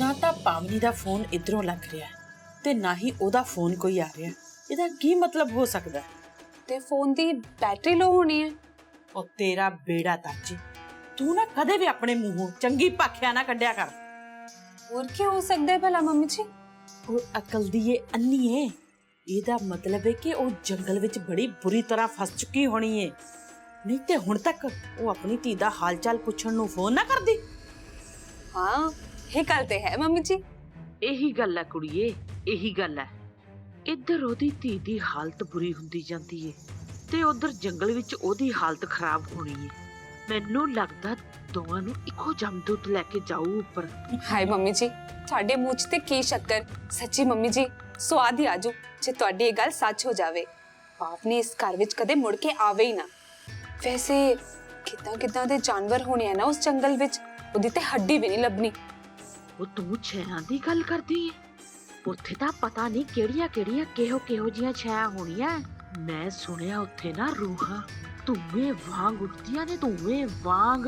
ना तो पावनी दा फोन इधरों लग रहा है ते ना ही ओदा फोन कोई आ रहा। इहदा की मतलब हो सकता है? ते फोन दी बैटरी लो होनी है। ओ तेरा बेड़ा ताची, तू ना कदे भी अपने मुंहों चंगी भाखिया ना कड्या कर। और क्या हो सकता है भला मम्मी जी? और अकल दी ये अन्नी है। ਇਹਦਾ मतलब है कि ਉਹ जंगल विच बड़ी बुरी तरह फस चुकी होनी है, नहीं ते हुण तक वो अपनी धी दा हाल चाल पुछण नूं फोन ना करदी। हाँ ये गल ते है मम्मी जी। यही गल है कुड़िए, यही गल है। इधर ओदी धी दी हालत बुरी हुंदी जांदी है ते उधर जंगल विच ओदी हालत खराब होनी है। मैनूं लगदा दोवां नूं इक्को जमदूत लेके जाऊ ऊपर। हाय मम्मी जी, ਤੁਹਾਡੇ ਮੂੰਹ 'ਚ ਤੇ ਕੀ ਸ਼ੱਕਰ। ਸੱਚੀ ਮੰਮੀ ਜੀ ਸਵਾਦ ਹੀ ਆਜੂ ਜੇ ਤੁਹਾਡੀ ਇਹ ਗੱਲ ਸੱਚ ਹੋ ਜਾਵੇ। ਬਾਪ ਨੇ ਇਸ ਘਰ ਵਿੱਚ ਕਦੇ ਮੁੜ ਕੇ ਆਵੇ ਹੀ ਨਾ। ਵੈਸੇ ਕਿੱਦਾਂ ਦੇ ਜਾਨਵਰ ਹੋਣੇ ਆ ਨਾ ਉਸ ਜੰਗਲ ਵਿੱਚ, ਉਹਦੀ ਤੇ ਹੱਡੀ ਵੀ ਨਹੀਂ ਲੱਭਣੀ। ਉਹ ਤੂੰ ਛਾਂ ਦੀ ਗੱਲ ਕਰਦੀ ਹੈ? ਉੱਥੇ ਤਾਂ ਪਤਾ ਨਹੀਂ ਕਿਹੜੀਆਂ ਕਿਹੋ ਜੀਆਂ ਛਾਂ ਹੋਣੀਆਂ। ਮੈਂ ਸੁਣਿਆ ਉੱਥੇ ਨਾ ਰੂਹਾਂ ਧੂਏ ਵਾਂਗ ਉੱਠਦੀਆਂ ਨੇ, ਧੂਏ ਵਾਂਗ।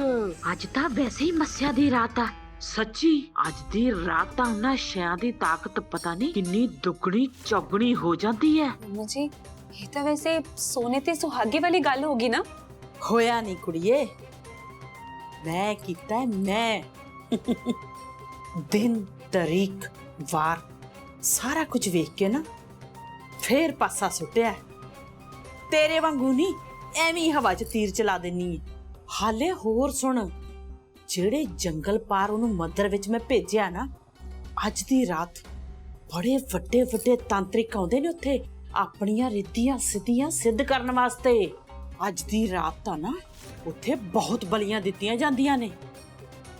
ਅੱਜ ਤਾਂ ਵੈਸੇ ਹੀ ਮੱਸਿਆ ਦੀ ਰਾਤ ਆ। सच्ची अज दी रात ना छां दी ताकत पता नहीं किन्नी दुगनी चौगनी हो जाती है। मम्मी जी ये तो वैसे सोने ते सुहागे वाली गल होगी ना? होया नहीं कुड़िए, मैं कीता है मैं दिन तारीख वार सारा कुछ वेख के ना फिर पासा सुटिया। तेरे वांगू नहीं एवं हवा च तीर चला देनी है। हाले होर सुन, ਜਿਹੜੇ जंगल पार ਉਹਨੂੰ ਮੰਦਰ ਵਿੱਚ ਮੈਂ ਭੇਜਿਆ ਨਾ, ਅੱਜ ਦੀ ਰਾਤ ਬੜੇ ਵੱਡੇ ਤਾਂਤਰਿਕ ਆਉਂਦੇ ਨੇ ਉੱਥੇ ਆਪਣੀਆਂ ਰਿੱਧੀਆਂ ਸਿੱਧੀਆਂ ਸਿੱਧ ਕਰਨ ਵਾਸਤੇ। ਅੱਜ ਦੀ ਰਾਤ ਤਾਂ ਨਾ ਉੱਥੇ ਬਹੁਤ ਬਲੀਆਂ ਦਿੱਤੀਆਂ ਜਾਂਦੀਆਂ ਨੇ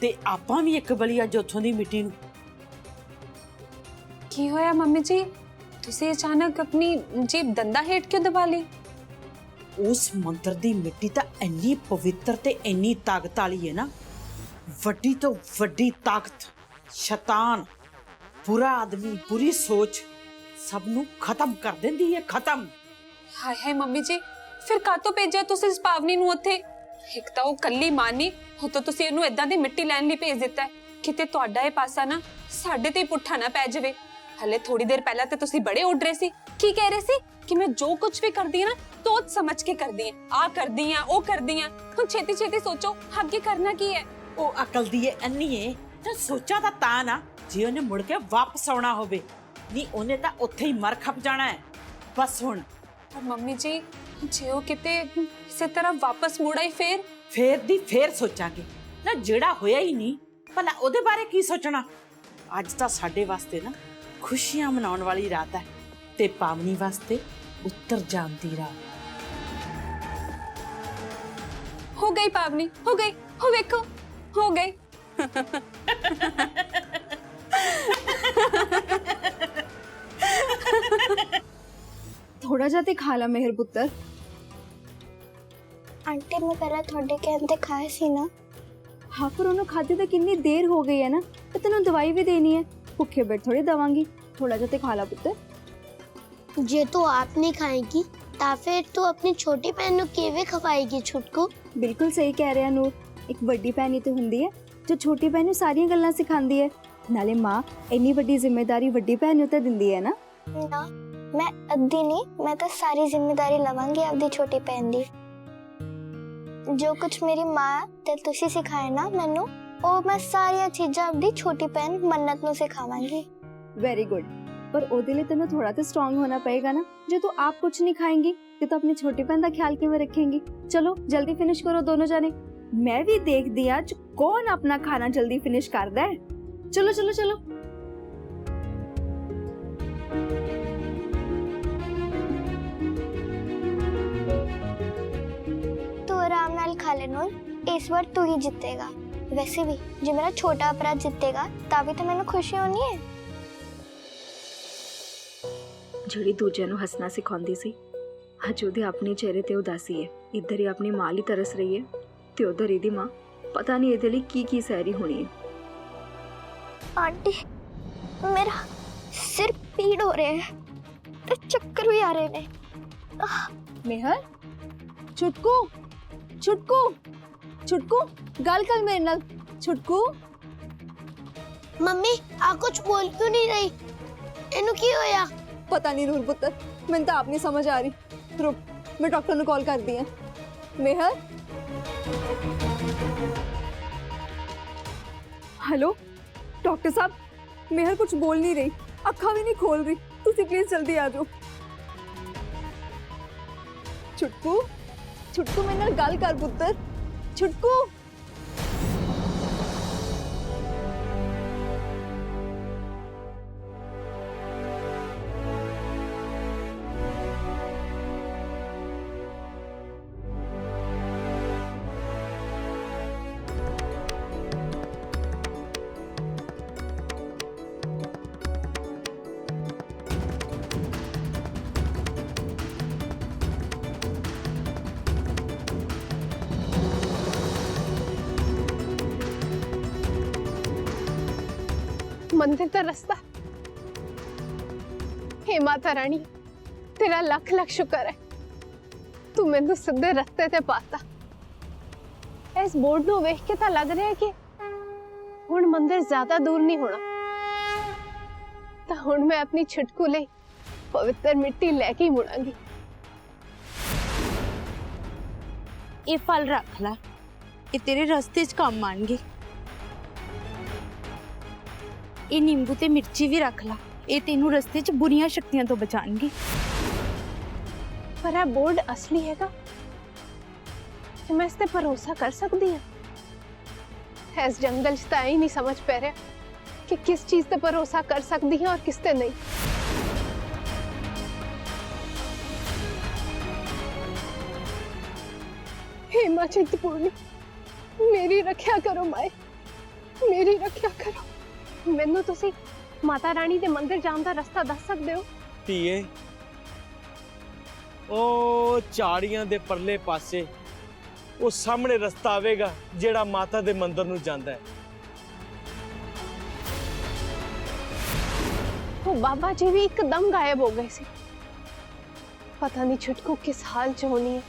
ਤੇ ਆਪਾਂ ਵੀ ਇੱਕ ਬਲੀ ਅੱਜ ਉੱਥੋਂ ਦੀ ਮਿੱਟੀ ਨੂੰ। ਕੀ ਹੋਇਆ ਮੰਮੀ ਜੀ, ਤੁਸੀਂ ਅਚਾਨਕ ਆਪਣੀ ਜੀਭ ਦੰਦਾ ਹੇਠ ਕਿਉਂ ਦਬਾ ਲਈ? ਉਸ ਮੰਦਰ ਦੀ ਮਿੱਟੀ ਤਾਂ ਇੰਨੀ ਪਵਿੱਤਰ ਤੇ ਇੰਨੀ ਤਾਕਤ ਵਾਲੀ ਹੈ ਨਾ, ਵੱਡੀ ਤੋਂ ਵੱਡੀ ਤਾਕਤ, ਸ਼ੈਤਾਨ, बुरा आदमी, बुरी सोच सब नू खत्म कर देंदी है, खत्म। हाय हाय मम्मी जी, फिर कातों भेजा तुसी इस पावनी नू उत्थे? एक तां ओह कल्ली मानी, हो तो तुसी इहनू इदां दी मिट्टी लैण लई भेज दित्ता है। किते तुहाडा इह पासा ना साडे ते पुट्ठा ना पै जावे। हले थोड़ी देर पहला ते तुसी बड़े उड़ रहे सी, की कह रहे सी कि मैं जो कुछ भी करदी है ना सोच समझ के करदी है, आ करदी है ओ करदी है। हुण छेती छेती सोचो आगे करना की है। ओ अकल दी अन्नी है ते सोचा तां ना जे ਉਹਨੇ ਮੁੜ ਕੇ ਵਾਪਸ ਆਉਣਾ ਹੋਵੇ, ਨਹੀਂ ਉਹਨੇ ਤਾਂ ਉੱਥੇ ਹੀ ਮਰ ਖਪ ਜਾਣਾ ਹੈ ਬਸ। ਹੁਣ ਮੰਮੀ ਜੀ ਜੇ ਉਹ ਕਿਤੇ ਕਿਸੇ ਤਰ੍ਹਾਂ ਵਾਪਸ ਮੁੜ ਆਈ ਫੇਰ ਸੋਚਾਂਗੇ ਨਾ। ਜਿਹੜਾ ਹੋਇਆ ਹੀ ਨਹੀਂ ਭਲਾ ਉਹਦੇ ਬਾਰੇ ਕੀ ਸੋਚਣਾ। ਅੱਜ ਤਾਂ ਸਾਡੇ ਵਾਸਤੇ ਨਾ ਖੁਸ਼ੀਆਂ ਮਨਾਉਣ ਵਾਲੀ ਰਾਤ ਹੈ ਤੇ ਪਾਵਨੀ ਵਾਸਤੇ ਉੱਤਰ ਜਾਣ ਦੀ ਰਾਤ। ਹੋ ਗਈ ਪਾਵਨੀ, ਹੋ ਗਈ, ਹੋ ਵੇਖੋ ਹੋ ਗਈ। थोड़ा जाते खा ला मेहर पुत्र। आंटी मैं पहले थोड़े कहते खाए सी ना। हाँ पर उन्होंने खाते तो कितनी देर हो गई है ना, तो तेन दवाई भी देनी है, भुखे पेट थोड़ी दवांगी। थोड़ा जाते खा ला पुत्र। जे तो आप नहीं खाएगी ता फिर तू अपनी छोटी बहन नू किवें खवाएगी छुटकू? बिल्कुल सही कह रहे हैं नूर, एक बड़ी भैन ही तो हुंदी है जो छोटी बहन नू सारियां गल्लां सिखांदी है। नाले मां इन्नी बड़ी जिम्मेदारी बड़ी भैन नू ते दिंदी है ना। ना मैं अद्धी नहीं, मैं तो सारी जिम्मेदारी लवांगी अपनी छोटी बहन दी। जो कुछ मेरी मां ते तुसी सिखाए ना मैनू, ओ मैं सारी चीज़ां अपनी छोटी बहन मन्नत नू सिखावांगी। वेरी गुड, पर ओदे लिए तेनू थोड़ा तो स्ट्रॉन्ग होना पड़ेगा ना। जो तू आप कुछ नहीं खाएंगी तो अपनी छोटी बहन का ख्याल किवें रखेंगी। चलो जल्दी फिनिश करो दोनों जाने, मैं भी देख दिया कौन अपना खाना जल्दी फिनिश करदा है। चलो चलो चलो। तू आराम नाल खा ले नूर, इस बार तू ही जीतेगा। वैसे भी जो मेरा छोटा अपराध जीतेगा ताभी तो मैंने खुशी होनी है। ਜਿਹੜੀ ਦੂਜਿਆਂ ਨੂੰ ਹੱਸਣਾ ਸਿਖਾਉਂਦੀ ਸੀ, ਅੱਜ ਉਹਦੇ ਆਪਣੇ ਚਿਹਰੇ ਤੇ ਉਦਾਸੀ ਹੈ। ਇੱਧਰ ਹੀ ਆਪਣੀ ਮਾਂ ਲਈ ਤਰਸ ਰਹੀ ਹੈ ਤੇ ਉਧਰ ਇਹਦੀ ਮਾਂ ਪਤਾ ਨਹੀਂ ਇਹਦੇ ਲਈ ਕੀ ਸਹਿਰੀ ਹੋਣੀ ਹੈ। आंटी मेरा सिर पीड़ हो रहे है ते चक्कर भी आ रहे ने। मेहर, छुटकू छुटकू छुटकू गल कर मेरे नाल। छुटकू ਮੰਮੀ ਆ ਕੁਝ ਬੋਲ ਕਿਉਂ ਨਹੀਂ ਰਹੀ? ਇਹਨੂੰ ਕੀ ਹੋਇਆ? पता नहीं रूल पुत्र, मैंने तो आप नहीं समझ आ रही। रुक, मैं डॉक्टर ने कॉल कर दिया। मेहर, हेलो डॉक्टर साहब, मेहर कुछ बोल नहीं रही, अखा भी नहीं खोल रही, तुसी प्लीज जल्दी आ जाओ। छुटकू, छुटकू मेरे नाल गल कर पुत्र, छुटकू। मंदिर का रास्ता। हे माता रानी, तेरा लख लख शुक्र है, तू मैनू सीधे रास्ते ते पाता। इस बोर्ड नू वेख के तो लग रहा है कि हुण मंदिर ज्यादा दूर नहीं होना। तो हुण मैं अपनी छुटकू ले पवित्र मिट्टी लेके ही मुड़ांगी। ये फल रख ला, ये तेरे रास्ते च काम आएंगे। ये नींबू ते मिर्ची भी रख ला, ये तेनू रस्ते च बुरियां शक्तियां तो बचाएंगे। पर यह बोर्ड असली हैगा कि मैं इस पे भरोसा कर सकती हूँ? इस जंगल च तां ही नहीं समझ पै रहा कि किस चीज पे भरोसा कर सकती हूँ और किस पे नहीं। हे मां चिंतपूर्णी, मेरी रक्षा करो माए, मेरी रक्षा करो। मैनू तुसी माता रानी दे मंदिर जान दा रास्ता दस सकदे हो? ਧੀਏ ਉਹ ਝਾੜੀਆਂ ਦੇ ਪਰਲੇ ਪਾਸੇ ਉਹ ਸਾਹਮਣੇ ਰਸਤਾ ਆਵੇਗਾ ਜਿਹੜਾ ਮਾਤਾ ਦੇ ਮੰਦਿਰ ਨੂੰ ਜਾਂਦਾ ਹੈ। वो बाबा जी भी एकदम गायब हो गए सी। पता नहीं छुटकू किस हाल च होनी है।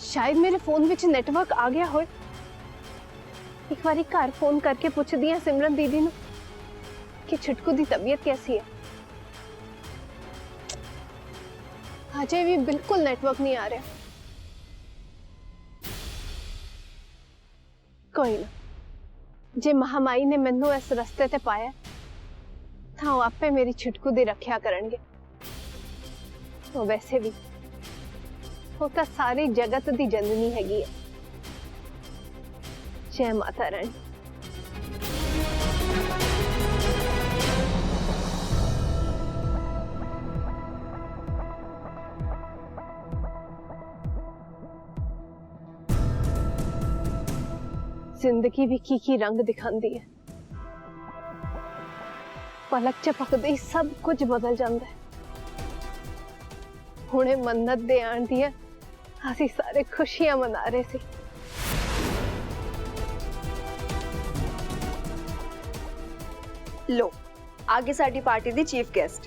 शायद मेरे फोन विच नेटवर्क आ गया हो। एक बारी घर फोन करके पूछ दिया सिमरन दीदी ने कि छुटकू दी तबीयत कैसी है। अजय भी बिल्कुल नेटवर्क नहीं आ रहा। कोई ना, जे महामाई ने मैनू इस रस्ते ते पाया तो आपे मेरी छुटकू दी रक्षा करनगे। तो वैसे भी वो तो सारी जगत दी जननी हैगी है। जय माता रानी। जिंदगी भी की रंग दिखाती है। पलक झपकते ही सब कुछ बदल जाता है। हुणे मन्नत दे आण दी है, असीं सारे खुशियां मना रहे सी। लो, आगे साडी पार्टी दी चीफ गेस्ट।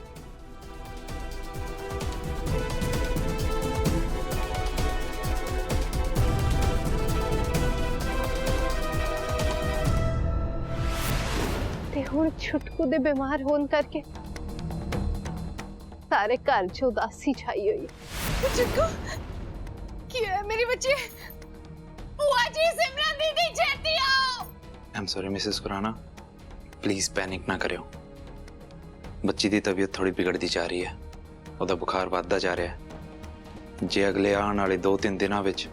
ते हुण छुटकू दे बीमार होने करके सारे घर च उदासी छाई हुई है। छुटकू, क्या है मेरी बच्ची? बुआ जी, सिमरन दीदी, जल्दी आओ। I am sorry Mrs Khurana, please panic ना करियो। बच्ची की तबीयत थोड़ी बिगड़ती जा रही है, ਉਹਦਾ बुखार ਵੱਧਦਾ ਜਾ ਰਿਹਾ ਹੈ। ਜੇ ਅਗਲੇ ਆਉਣ ਵਾਲੇ 2-3 ਦਿਨਾਂ ਵਿੱਚ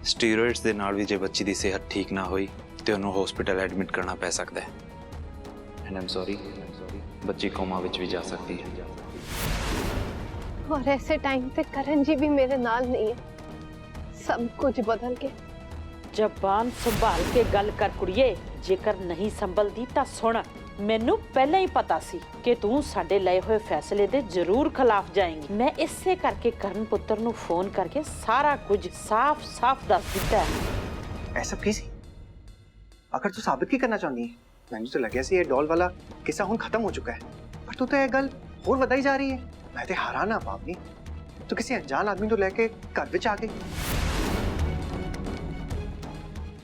ਸਟੀਰੋਇਡਸ ਦੇ ਨਾਲ ਵੀ ਜੇ ਬੱਚੀ ਦੀ ਸਿਹਤ ਠੀਕ ਨਾ ਹੋਈ ਤੇ ਉਹਨੂੰ ਹਸਪੀਟਲ ਐਡਮਿਟ ਕਰਨਾ ਪੈ ਸਕਦਾ ਹੈ। ਐਂਡ ਆਮ ਸੌਰੀ, ਬੱਚੀ ਕੋਮਾ ਵਿੱਚ ਵੀ ਜਾ ਸਕਦੀ ਹੈ। और ऐसे टाइम पे करण जी भी मेरे नाल नहीं है। सब कुछ बदल के। ਜ਼ਬਾਨ ਸੰਭਾਲ ਕੇ ਗੱਲ ਕਰ ਕੁੜੀਏ, ਜੇਕਰ ਨਹੀਂ ਸੰਭਲਦੀ ਤਾਂ ਸੁਣ। ਮੈਨੂੰ ਪਹਿਲਾਂ ਹੀ ਪਤਾ ਸੀ ਕਿ ਤੂੰ ਸਾਡੇ ਲਏ ਹੋਏ ਫੈਸਲੇ ਦੇ ਜ਼ਰੂਰ ਖਿਲਾਫ ਜਾਏਂਗੀ। ਮੈਂ ਇਸੇ ਕਰਕੇ ਕਰਨ ਪੁੱਤਰ ਨੂੰ ਫੋਨ ਕਰਕੇ ਸਾਰਾ ਕੁਝ ਸਾਫ਼-ਸਾਫ਼ ਦੱਸ ਦਿੱਤਾ ਹੈ। ऐसा की सी? आखिर तू साबित की करना चाहती है? मैंने तो लगे सी ये डॉल वाला किस्सा हुण खत्म हो चुका है, पर तू तो ये गल होर वधाई जा रही है। मैं तो हैरान हाँ भावनी, तो किसी अनजान आदमी तो लेके घर विच आ गई।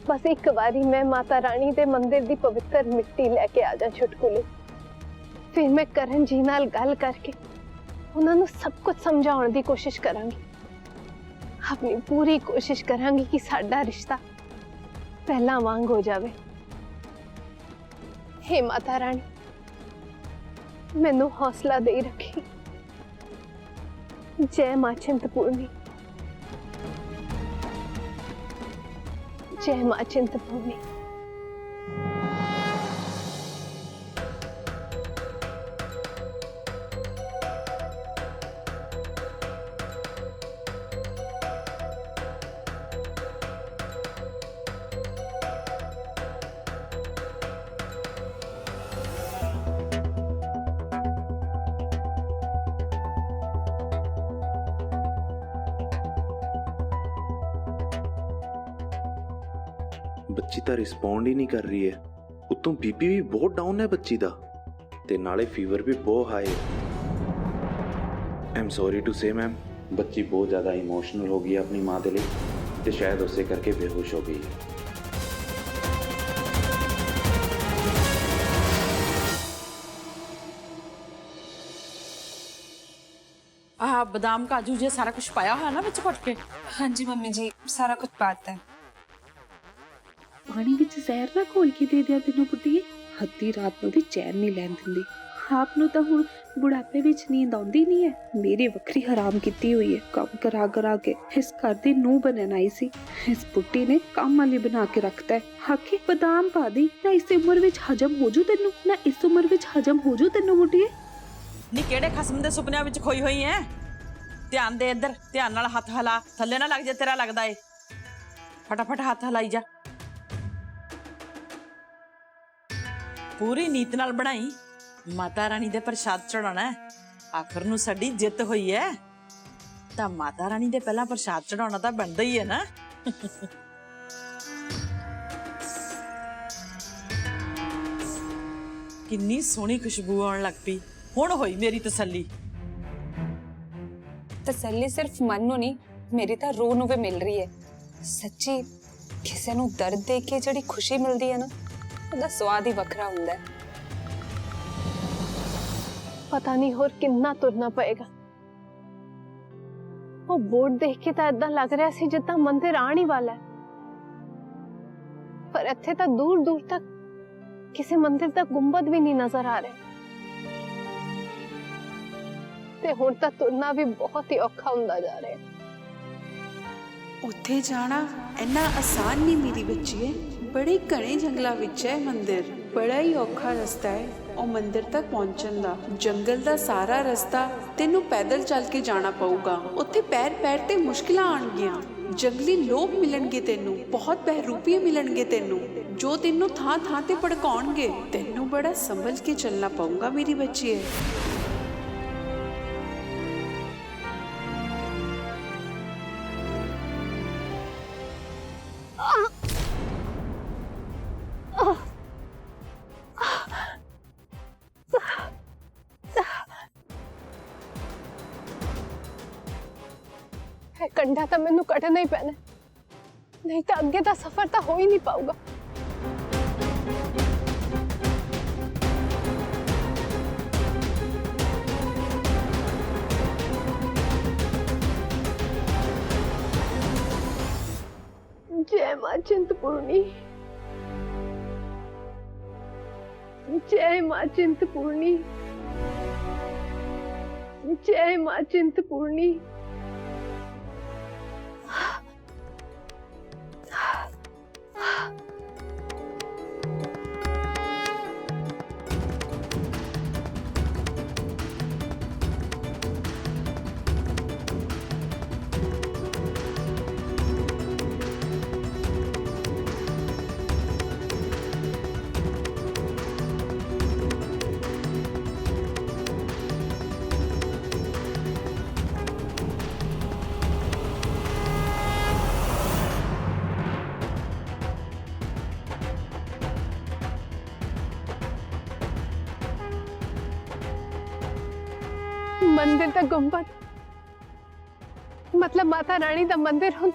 बस एक बारी मैं माता रानी दे मंदिर दी पवित्र मिट्टी लेके आ जा चुटकुले, फिर मैं करण जी नाल गल करके उन्होंने सब कुछ समझाने की कोशिश करांगी। अपनी पूरी कोशिश करांगी कि साडा रिश्ता पहला वांग हो जावे। हे माता रानी, मैनू हौसला दे रखी। जय मां चिंतपूर्णी, जय मां चिंतपूर्णी। ਬੱਚੀ ਤਾਂ ਰਿਸਪੌਂਡ ਹੀ ਨਹੀਂ ਕਰ ਰਹੀ ਹੈ। ਉਤੋਂ ਬੀਪੀ ਵੀ ਬਹੁਤ ਡਾਊਨ ਹੈ ਬੱਚੀ ਦਾ, ਤੇ ਨਾਲੇ ਫੀਵਰ ਵੀ ਬਹੁਤ ਹਾਈ ਹੈ। I am sorry to say ma'am, ਬੱਚੀ ਬਹੁਤ ਜ਼ਿਆਦਾ ਇਮੋਸ਼ਨਲ ਹੋ ਗਈ ਹੈ ਆਪਣੀ ਮਾਂ ਦੇ ਲਈ, ਤੇ ਸ਼ਾਇਦ ਉਸੇ ਕਰਕੇ ਬੇਹੋਸ਼ ਹੋ ਗਈ ਹੈ। ਆਹ ਬਦਾਮ ਕਾਜੂ ਜੇ ਸਾਰਾ ਕੁਝ ਪਾਇਆ ਹੋਇਆ ਨਾ ਵਿੱਚ ਕੁੱਟ ਕੇ? हाँ जी मम्मी जी, सारा कुछ पाता है। ਪਾਣੀ ਵਿੱਚ ਜ਼ਹਿਰ ਨਾ ਘੋਲ ਕੇ ਦੇ ਦਿਆ ਤੈਨੂੰ ਪੁੱਤੀਏ, ਅੱਧੀ ਰਾਤ ਨੂੰ ਵੀ ਚੈਨ ਨਹੀਂ ਲੈਣ ਦਿੰਦੀ। ਆਪ ਨੂੰ ਤਾਂ ਹੁਣ ਬੁਢਾਪੇ ਵਿੱਚ ਨੀਂਦ ਆਉਂਦੀ ਨਹੀਂ ਹੈ, ਮੇਰੀ ਵੱਖਰੀ ਹਰਾਮ ਕੀਤੀ ਹੋਈ ਹੈ ਕੰਮ ਕਰਾ ਕਰਾ ਕੇ। ਇਸ ਘਰ ਦੀ ਨੂੰਹ ਬਣਨ ਆਈ ਸੀ, ਇਸ ਬੁੱਢੀ ਨੇ ਕੰਮ ਵਾਲੀ ਬਣਾ ਕੇ ਰੱਖਤਾ ਹੈ। ਹਾਕੇ ਬਦਾਮ ਪਾ ਦੀ ਨਾ, ਇਸ ਉਮਰ ਵਿੱਚ ਹਜਮ ਹੋ ਜੂ ਤੈਨੂੰ, ਨਾ ਇਸ ਉਮਰ ਵਿੱਚ ਹਜਮ ਹੋ ਜੂ ਤੈਨੂੰ ਬੁੱਢੀਏ। ਨੀ ਕਿਹੜੇ ਖਸਮ ਦੇ ਸੁਪਨਿਆਂ ਵਿੱਚ ਖੋਈ ਹੋਈ ਐ? ਧਿਆਨ ਦੇ ਇੱਧਰ, ਧਿਆਨ ਨਾਲ ਹੱਥ ਹਿਲਾ, ਥੱਲੇ ਨਾ ਲੱਗ ਜਾ ਤੇਰਾ ਲੱਗਦਾ ਏ। ਫਟਾਫਟ ਹੱਥ ਹਿਲਾਈ ਜਾ। ਪੂਰੀ ਨੀਤ ਨਾਲ ਬਣਾਈ, ਮਾਤਾ ਰਾਣੀ ਦੇ ਪ੍ਰਸ਼ਾਦ ਚੜਾਉਣਾ ਹੈ। ਆਖਰ ਨੂੰ ਸਾਡੀ ਜਿੱਤ ਹੋਈ ਹੈ ਤਾਂ ਮਾਤਾ ਰਾਣੀ ਦੇ ਪਹਿਲਾਂ ਪ੍ਰਸ਼ਾਦ ਚੜਾਉਣਾ ਤਾਂ ਬਣਦਾ ਹੀ ਹੈ ਨਾ। ਕਿੰਨੀ ਸੋਹਣੀ ਖੁਸ਼ਬੂ ਆਉਣ ਲੱਗ ਪਈ, ਹੁਣ ਹੋਈ ਮੇਰੀ ਤਸੱਲੀ। तसल्ली सिर्फ मन नू नहीं, मेरी तो रूह नू भी मिल रही है। सच्ची किसी नू दर्द देख के जिहड़ी खुशी मिलती है ना, उसका स्वाद ही वखरा हुंदा है। पता नहीं होर कितना तुरना पएगा। वो बोर्ड देख के तो ऐसा लग रहा सी जिद्दां मंदिर आने ही वाला है, पर इत्थे तो दूर दूर तक किसी मंदिर का गुंबद भी नहीं नजर आ रहा। ते हुण तां तुरना भी बहुत ही औखा हुंदा जा रहा है। ਉੱਥੇ ਜਾਣਾ ਇੰਨਾ ਆਸਾਨ ਨਹੀਂ ਮੇਰੀ ਬੱਚੀਏ, ਬੜੇ ਘਣੇ ਜੰਗਲਾਂ ਵਿੱਚ ਹੈ ਮੰਦਿਰ, ਬੜਾ ਹੀ ਔਖਾ ਰਸਤਾ ਹੈ ਉਹ ਮੰਦਿਰ ਤੱਕ ਪਹੁੰਚਣ ਦਾ। ਜੰਗਲ ਦਾ ਸਾਰਾ ਰਸਤਾ ਤੈਨੂੰ ਪੈਦਲ ਚੱਲ ਕੇ ਜਾਣਾ ਪਊਗਾ। ਉੱਥੇ ਪੈਰ ਪੈਰ ਤੇ ਮੁਸ਼ਕਿਲਾਂ ਆਣਗੀਆਂ, ਜੰਗਲੀ ਲੋਕ ਮਿਲਣਗੇ ਤੈਨੂੰ, ਬਹੁਤ ਬਹਿਰੂਪੀਏ ਮਿਲਣਗੇ ਤੈਨੂੰ, ਜੋ ਤੈਨੂੰ ਥਾਂ ਥਾਂ ਤੇ ਭੜਕਾਉਣਗੇ। ਤੈਨੂੰ ਬੜਾ ਸੰਭਲ ਕੇ ਚੱਲਣਾ ਪਊਗਾ ਮੇਰੀ ਬੱਚੀਏ। कंडा तो मैनू कटना ही पैना, नहीं तो अगे का सफर तो हो ही नहीं पाऊगा। जय मां चिंतपूर्णी, जय मां चिंतपूर्णी, जय मां चिंतपूर्णी। मंदिर का गुंबद मतलब माता रानी का मंदिर हुण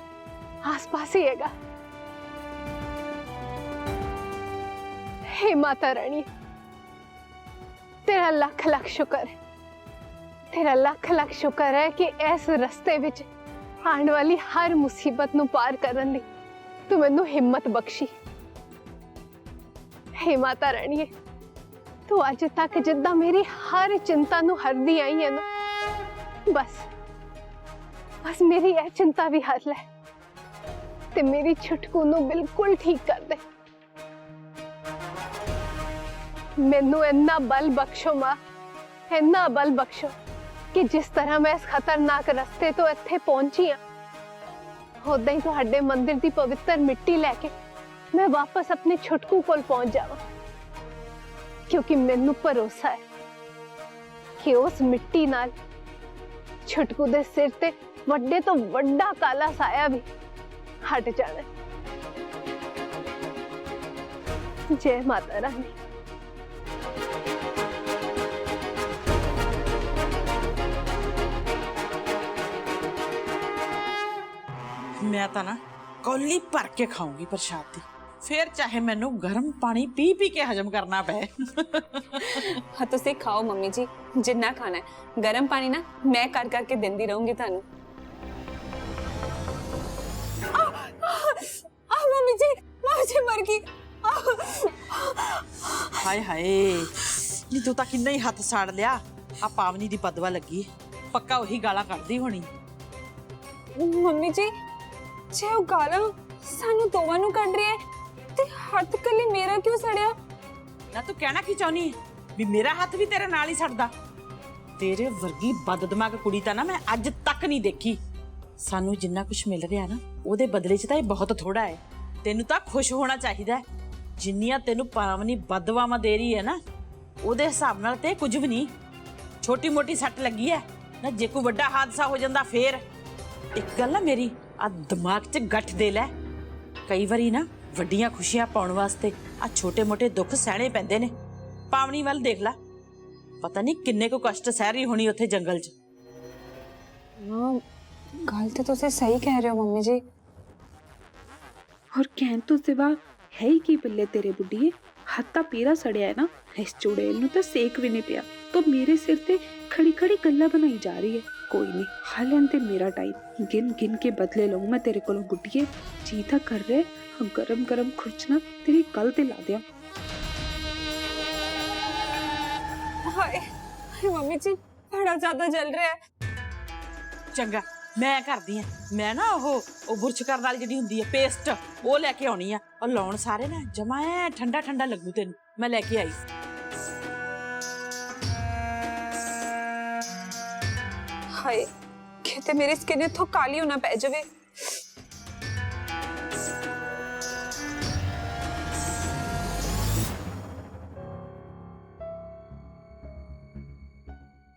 आस पास ही हैगा। हे माता रानी, तेरा लख लख शुक्र है, तेरा लख लख शुक्र है कि इस रस्ते विच आने वाली हर मुसीबत नू पार करन लई तू मैनू हिम्मत बख्शी। हे माता रानी, तू अज तक जिद्दां मेरी हर चिंता नू हरदी आई है ना, बस बस मेरी यह चिंता भी हर लै ते मेरी छुटकू नू बिल्कुल ठीक कर दे। मैनू इन्ना बल बख्शो मां, इन्ना बल बख्शो कि जिस तरह मैं इस खतरनाक रस्ते तो इत्थे पहुंची हां, उदां ही तुहाडे मंदिर दी पवित्र मिट्टी लैके मैं वापस अपने छुटकू कोल पहुंच जावां, क्योंकि मैनू भरोसा है कि उस मिट्टी नाल छुटकू दे सिर ते वड्डे तो वड्डा काला साया भी हट जाना। जय माता रानी। मैं तो ना कौली भर के खाऊंगी प्रसाद दी, फिर चाहे मैनू गर्म पानी पी पी के हजम करना पे। हाँ तुसी खाओ मम्मी जी, जिन्ना खाना है। गर्म पानी ना मैं कर करके देंदी रहूंगी थानू। मम्मी जी मर गई। हाय हाय, नी तू तां किन्ना ही हथ साड़ लिया। आ पावनी दी बदवा लगी, पक्का वही गाला करदी होनी। मम्मी जी जे वो गाला सानू दोवां नू कढ रही है ते हथ कली मेरा क्यों सड़िया? ना तू कहना की चाहनी भी मेरा हाथ भी तेरे नाल ही सड़दा? तेरे वर्गी बददिमाग कुड़ी तां ना मैं अज तक नहीं देखी। सानू जिन्ना कुछ मिल रहा ना ओदे बदले च तां बहुत थोड़ा है। तेनू तां खुश होना चाहिदा, जिन्नियां तेनू पावनी बदवावां दे रही है ना ओदे हिसाब नाल ते कुछ भी नहीं। छोटी मोटी सट लगी है ना, जे कोई वड्डा हादसा हो जांदा फिर। एक गल ना मेरी आ दिमाग च गठ दे लै, कई बारी ना वड्डियां खुशियां पाउण वास्ते आ छोटे मोटे दुख सहने पैंदे ने। पावनी वाल देख ला, पता नहीं किन्ने को कष्ट सह रही होनी उत्थे जंगल च। गल तो तुसी सही कह रहे हो मम्मी जी। और कहन तो सिवा है ही की बल्ले तेरे बुढ़िए, हत्ता पीरा सड़िया है ना, इस चुड़ैल नूं तां सेक भी नहीं पिया तो मेरे सिर ते खड़ी खड़ी गल्ला बनाई जा रही है। कोई नहीं, हाल अंते मेरा टाइम गिन गिन के बदले लूं मैं तेरे कोलों बुढ़िए। जी तां कर रहे हम गरम गरम खुरचना तेरी गल ते ला दिया। हाय मम्मी जी बड़ा ज्यादा जल रहा है। चंगा मैं करदी हां, मैं ना ओ बुरश करन वाली जेडी हुंदी है पेस्ट ओ लेके आउणी आ और लाउण सारे ना जमा है ठंडा ठंडा लगू तेन। मैं लेके आई। हाय कहते मेरी स्किन इत्थों काली होना पै जावे।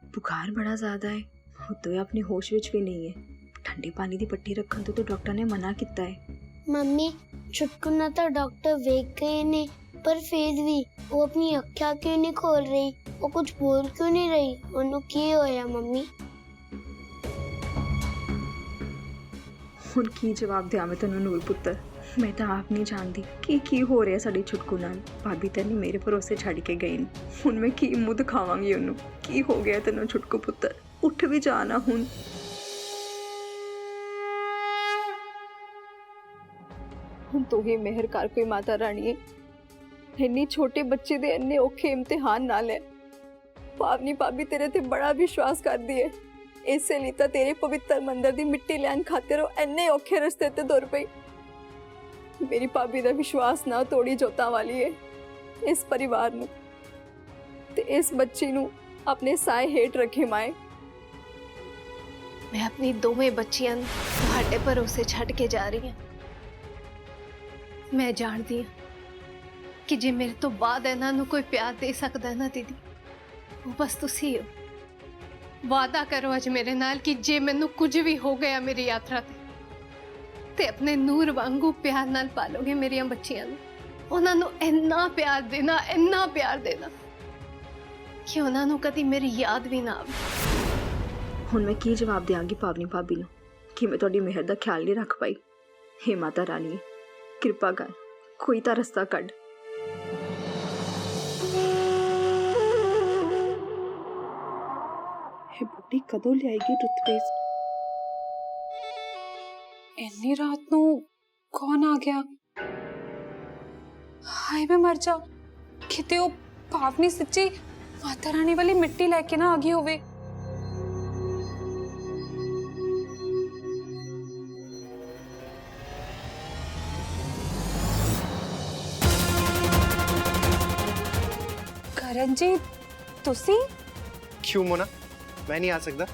बुखार बड़ा ज्यादा है, तो अपनी होश विच भी नहीं है। ठंडे पानी दी पट्टी रखन तो डॉक्टर ने मना किया है। मम्मी छुटकू ना तो डॉक्टर वेख गए ने, पर फिर भी वो अपनी अखियां क्यों नहीं खोल रही? वो कुछ बोल क्यों नहीं रही? उन्हें की होया मम्मी? हुण की जवाब दिया मैं तेनों नूर पुत्र? मैं तो आप नहीं जानती कि हो रहा साड़ी छुटकू नाल। भाभी तेन मेरे भरोसे छड़ के गए ने, हुण मैं की मुंह दिखावांगी उन्हों? की हो गया तेनों छुटकू पुत्र? उठ भी जाना हुण। हुण तू ही मेहर कर कोई माता रानी। इन्नी छोटे बच्चे दे इन्ने औखे इम्तिहान ना ले। पावनी भाभी तेरे ते बड़ा विश्वास कर दी है, इसे लिए तो तेरे पवित्र मंदिर दी मिट्टी लैन खातिर इन्ने औखे रस्ते ते तुर पई। मेरी भाभी दा विश्वास ना तोड़ी जोता वाली है। इस परिवार नू ते इस बच्ची नू अपने साए हेठ रखे माए। मैं अपनी दोवें बच्चियां तुहाडे भरोसे छड़ के जा रही हूं। मैं जानती हूं कि जे मेरे तो बाद इन्हां नू कोई प्यार दे सकदा ना दीदी, वो बस तुसी हो। वादा करो अज मेरे नाल कि जे मैनू कुछ भी हो गया मेरी यात्रा ते अपने नूर वांगू प्यार नाल पालोगे मेरिया बच्चियां नू। उन्हां नू इन्ना प्यार देना कि उन्हां नू कदी मेरी याद भी ना आवे। हुण मैं की जवाब देंगी पावनी भाभी नू कि मैं तुहाडी मेहर दा ख्याल नहीं रख पाई? हे माता रानी कृपा कर, कोई तां रस्ता कढ। ਇਹ ਬੁੱਢੀ ਕਦੋਂ ਲਿਆਏਗੀ ਟੂਥਪੇਸਟ? ਇੰਨੀ ਰਾਤ ਨੂੰ ਕੌਣ ਆ ਗਿਆ? ਹਾਏ ਮੈਂ ਮਰ ਜਾ, ਕਿਤੇ ਉਹ ਭਾਵਨੀ ਸੱਚੀ ਮਾਤਾ ਰਾਣੀ ਵਾਲੀ ਮਿੱਟੀ ਲੈ ਕੇ ਨਾ ਆ ਗਈ ਹੋਵੇ। करण जी तुसी? क्यों मोना, मैं नहीं आ सकता?